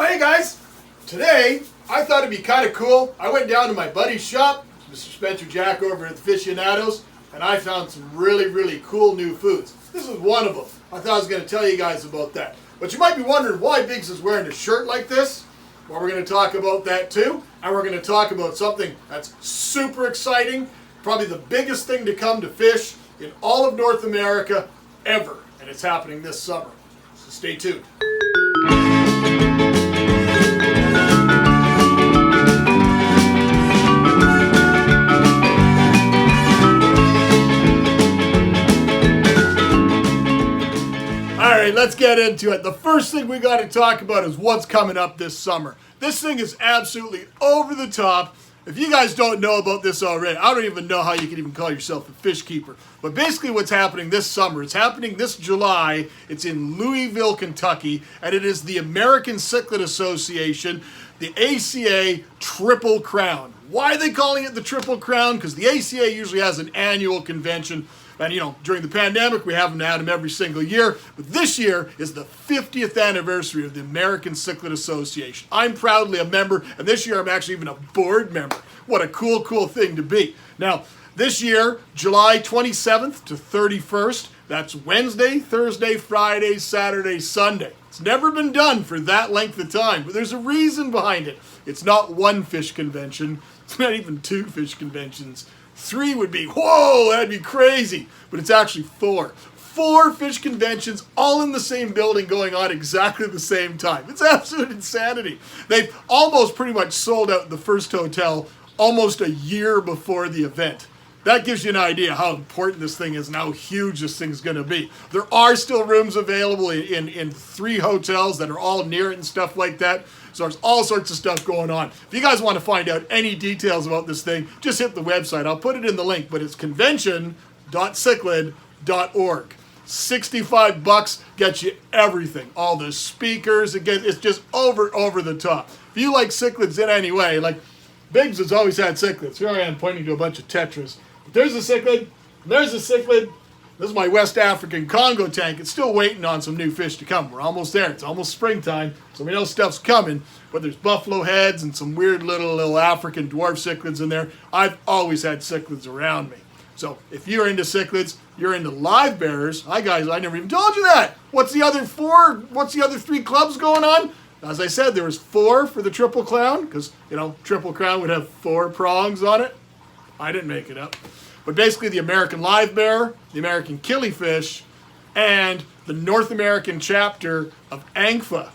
hey guys, today I thought it'd be kind of cool. I went down to my buddy's shop, Mr. Spencer Jack over at the Aficionados, and I found some really cool new foods. This is one of them. I thought I was going to tell you guys about that. But you might be wondering why Biggs is wearing a shirt like this. Well, we're going to talk about that too, and we're going to talk about something that's super exciting, probably the biggest thing to come to fish in all of North America ever, and it's happening this summer. So stay tuned. Alright, let's get into it. The first thing we got to talk about is what's coming up this summer. This thing is absolutely over the top. If you guys don't know about this already, I don't even know how you can even call yourself a fish keeper. But basically what's happening this summer, it's happening this July. It's in Louisville, Kentucky, and it is the American Cichlid Association, the AICA Triple Crown. Why are they calling it the Triple Crown? Because the AICA usually has an annual convention. And, you know, during the pandemic, we haven't had them every single year. But this year is the 50th anniversary of the American Cichlid Association. I'm proudly a member, and this year I'm actually even a board member. What a cool thing to be. Now, this year, July 27th to 31st, that's Wednesday, Thursday, Friday, Saturday, Sunday. It's never been done for that length of time, but there's a reason behind it. It's not one fish convention. It's not even two fish conventions. 3 would be, whoa, that'd be crazy. But it's actually 4. 4 fish conventions all in the same building going on exactly the same time. It's absolute insanity. They've almost pretty much sold out the first hotel almost a year before the event. That gives you an idea how important this thing is and how huge this thing's going to be. There are still rooms available in 3 hotels that are all near it and stuff like that. So there's all sorts of stuff going on. If you guys want to find out any details about this thing, just hit the website. I'll put it in the link, but it's convention.cichlid.org. $65 gets you everything. All the speakers, it's just over the top. If you like cichlids in any way, like Biggs has always had cichlids. Here I am pointing to a bunch of tetras. But there's a cichlid, there's a cichlid. This is my West African Congo tank. It's still waiting on some new fish to come. We're almost there. It's almost springtime, so we know stuff's coming. But there's buffalo heads and some weird little African dwarf cichlids in there. I've always had cichlids around me. So if you're into cichlids, you're into live bearers. Hi guys, I never even told you that. What's the other 4? What's the other 3 clubs going on? As I said, there was 4 for the Triple Crown, because, you know, Triple Crown would have 4 prongs on it. I didn't make it up. But basically the American Live Bear, the American Killifish, and the North American chapter of AICA.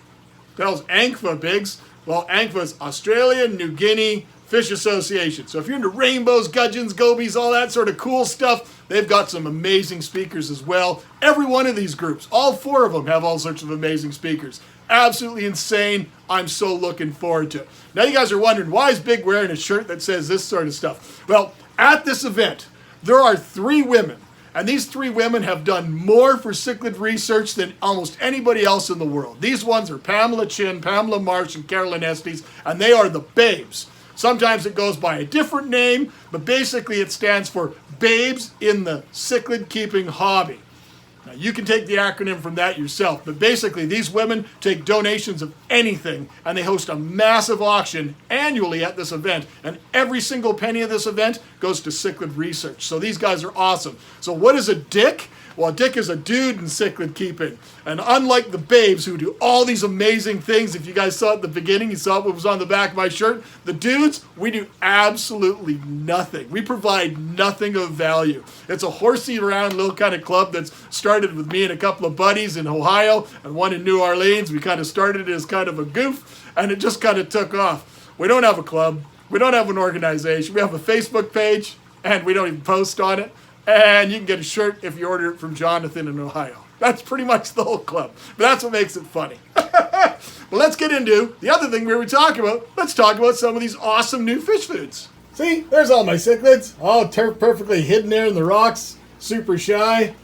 The hell's AICA, Biggs? Well, AICA is Australian New Guinea Fish Association. So if you're into rainbows, gudgeons, gobies, all that sort of cool stuff, they've got some amazing speakers as well. Every one of these groups, all 4 of them, have all sorts of amazing speakers. Absolutely insane. I'm so looking forward to it. Now you guys are wondering, why is Big wearing a shirt that says this sort of stuff? Well, at this event, there are 3 women, and these 3 women have done more for cichlid research than almost anybody else in the world. These ones are Pamela Chin, Pamela Marsh, and Carolyn Estes, and they are the Babes. Sometimes it goes by a different name, but basically it stands for Babes in the Cichlid Keeping Hobby. Now, you can take the acronym from that yourself, but basically these women take donations of anything, and they host a massive auction annually at this event, and every single penny of this event goes to cichlid research. So these guys are awesome. So what is a dick? Well, a dick is a dude in cichlid keeping, and unlike the Babes who do all these amazing things, if you guys saw at the beginning, you saw what was on the back of my shirt, the dudes, we do absolutely nothing. We provide nothing of value. It's a horsey around little kind of club that's started with me and a couple of buddies in Ohio and one in New Orleans. We kind of started it as kind of a goof, and it just kind of took off. We don't have a club. We don't have an organization. We have a Facebook page, and we don't even post on it. And you can get a shirt if you order it from Jonathan in Ohio. That's pretty much the whole club. But that's what makes it funny. But let's get into the other thing we were talking about. Let's talk about some of these awesome new fish foods. See, there's all my cichlids. All perfectly hidden there in the rocks. Super shy.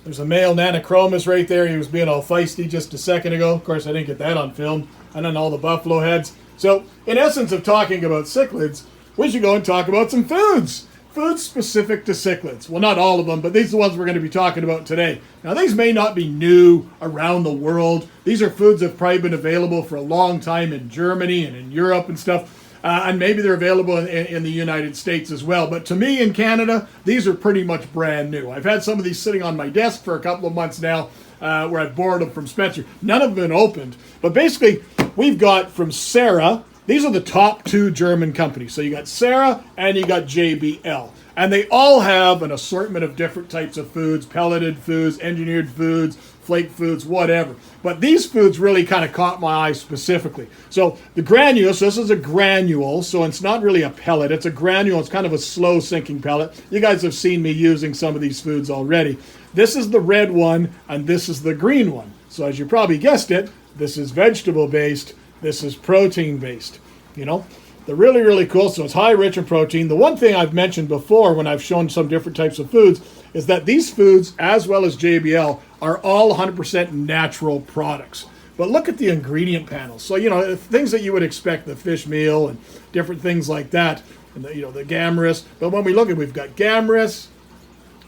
There's a male Nanochromis right there. He was being all feisty just a second ago. Of course, I didn't get that on film. And then all the buffalo heads. So, in essence of talking about cichlids, we should go and talk about some foods. foods specific to cichlids. Well, not all of them, but these are the ones we're going to be talking about today. Now, these may not be new around the world. These are foods that have probably been available for a long time in Germany and in Europe and stuff. And maybe they're available in the United States as well. But to me, in Canada, these are pretty much brand new. I've had some of these sitting on my desk for a couple of months now, where I've borrowed them from Spencer. None have been opened. But basically, we've got from Sarah, these are the top two German companies. So you got Sarah and you got JBL. And they all have an assortment of different types of foods, pelleted foods, engineered foods, flake foods, whatever. But these foods really kind of caught my eye specifically. So the granules, so this is a granule, so it's not really a pellet, it's a granule, it's kind of a slow sinking pellet. You guys have seen me using some of these foods already. This is the red one, and this is the green one. So as you probably guessed it, this is vegetable based, this is protein based, you know. They're really, really cool, so it's high rich in protein. The one thing I've mentioned before when I've shown some different types of foods is that these foods, as well as JBL, are all 100% natural products. But look at the ingredient panel. So, you know, things that you would expect, the fish meal and different things like that, and the, you know, the gammarus. But when we look at, we've got gammarus,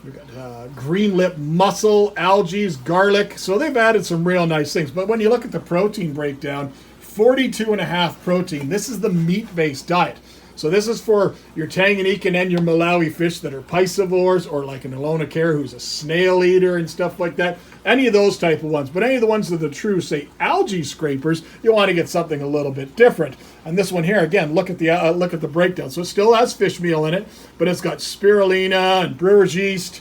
we've got green lip mussel, algae, garlic. So they've added some real nice things. But when you look at the protein breakdown, 42.5 protein. This is the meat-based diet. So this is for your Tanganyika and your Malawi fish that are piscivores, or like an Elonacare who's a snail eater and stuff like that. Any of those type of ones. But any of the ones that are the true, say, algae scrapers, you want to get something a little bit different. And this one here, again, look at the breakdown. So it still has fish meal in it, but it's got spirulina and brewer's yeast.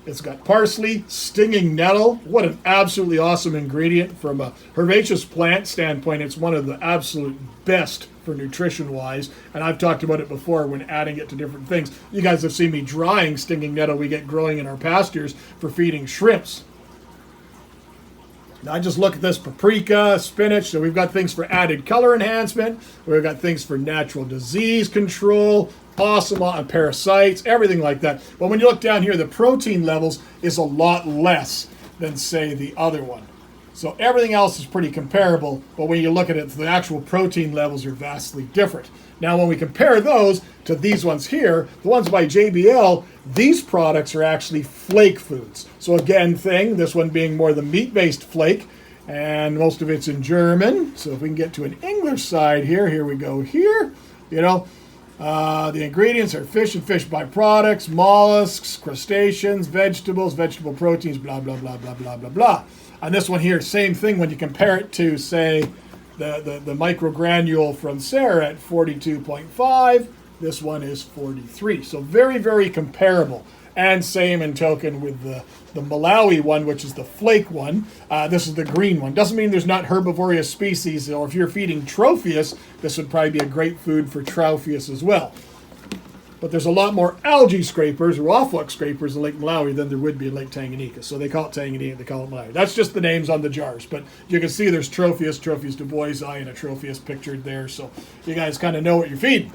It's got parsley, stinging nettle. What an absolutely awesome ingredient. From a herbaceous plant standpoint, it's one of the absolute best for nutrition-wise. And I've talked about it before when adding it to different things. You guys have seen me drying stinging nettle we get growing in our pastures for feeding shrimps. Now I just look at this: paprika, spinach. So we've got things for added color enhancement. We've got things for natural disease control, possum and parasites, everything like that. But when you look down here, the protein levels is a lot less than, say, the other one. So everything else is pretty comparable, but when you look at it, the actual protein levels are vastly different. Now, when we compare those to these ones here, the ones by JBL, these products are actually flake foods. So again, this one being more the meat-based flake, and most of it's in German. So if we can get to an English side here we go here, you know. The ingredients are fish and fish byproducts, mollusks, crustaceans, vegetables, vegetable proteins, blah, blah, blah, blah, blah, blah, blah. And this one here, same thing when you compare it to, say, the microgranule from Sarah at 42.5. This one is 43. So very, very comparable. And same in token with the Malawi one, which is the flake one. This is the green one. Doesn't mean there's not herbivorous species, or if you're feeding Tropheus, this would probably be a great food for Tropheus as well. But there's a lot more algae scrapers or awflux scrapers in Lake Malawi than there would be in Lake Tanganyika. So they call it Tanganyika, they call it Malawi. That's just the names on the jars. But you can see there's Tropheus du Bois, and a Tropheus pictured there. So you guys kind of know what you're feeding.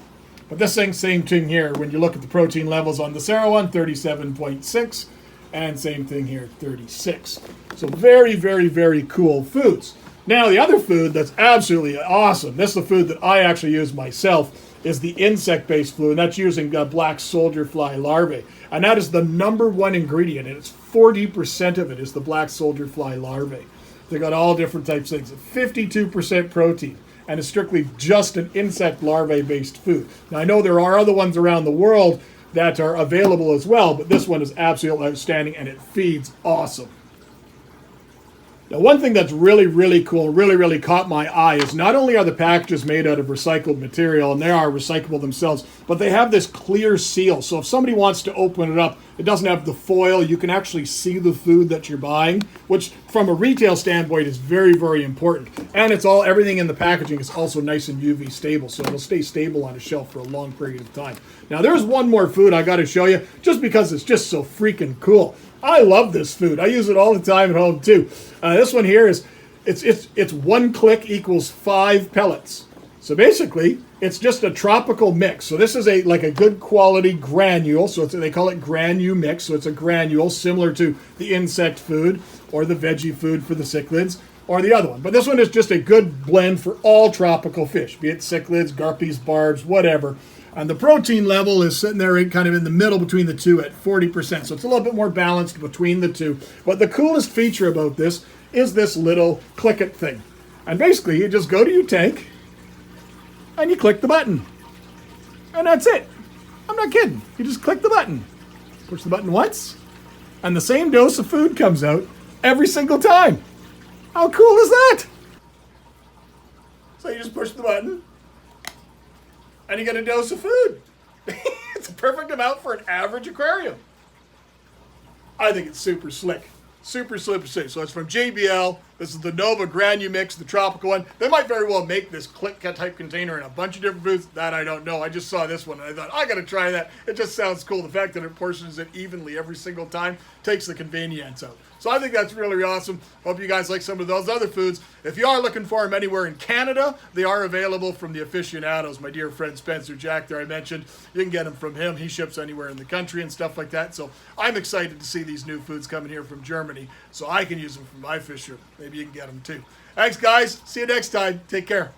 But this thing, same thing here. When you look at the protein levels on the Sarah one, 37.6, and same thing here, 36. So very, very, very cool foods. Now, the other food that's absolutely awesome, this is the food that I actually use myself, is the insect-based food, and that's using black soldier fly larvae. And that is the number one ingredient, and it's 40% of it is the black soldier fly larvae. They got all different types of things. 52% protein. And it's strictly just an insect larvae-based food. Now, I know there are other ones around the world that are available as well, but this one is absolutely outstanding, and it feeds awesome. Now, one thing that's really, really cool, really caught my eye is not only are the packages made out of recycled material, and they are recyclable themselves, but they have this clear seal. So if somebody wants to open it up, it doesn't have the foil. You can actually see the food that you're buying, which from a retail standpoint is very, very important. And everything in the packaging is also nice and UV stable, so it'll stay stable on a shelf for a long period of time. Now, there's one more food I got to show you, just because it's just so freaking cool. I love this food. I use it all the time at home too. This one here is, it's 1 click equals 5 pellets. So basically, it's just a tropical mix. So this is like a good quality granule. So they call it Granu mix. So it's a granule similar to the insect food or the veggie food for the cichlids or the other one. But this one is just a good blend for all tropical fish, be it cichlids, guppies, barbs, whatever. And the protein level is sitting there kind of in the middle between the two at 40%. So it's a little bit more balanced between the two. But the coolest feature about this is this little click it thing. And basically you just go to your tank and you click the button. And that's it. I'm not kidding. You just click the button. Push the button once and the same dose of food comes out every single time. How cool is that? So you just push the button and you get a dose of food. It's a perfect amount for an average aquarium. I think it's super slick. Super slick. So it's from JBL. This is the Nova Granumix, the tropical one. They might very well make this click type container in a bunch of different foods. That I don't know. I just saw this one and I thought, I gotta try that. It just sounds cool. The fact that it portions it evenly every single time takes the convenience out. So I think that's really awesome. Hope you guys like some of those other foods. If you are looking for them anywhere in Canada, they are available from the aficionados. My dear friend Spencer Jack there I mentioned. You can get them from him. He ships anywhere in the country and stuff like that. So I'm excited to see these new foods coming here from Germany so I can use them for my fish room. Maybe you can get them too. Thanks guys. See you next time. Take care.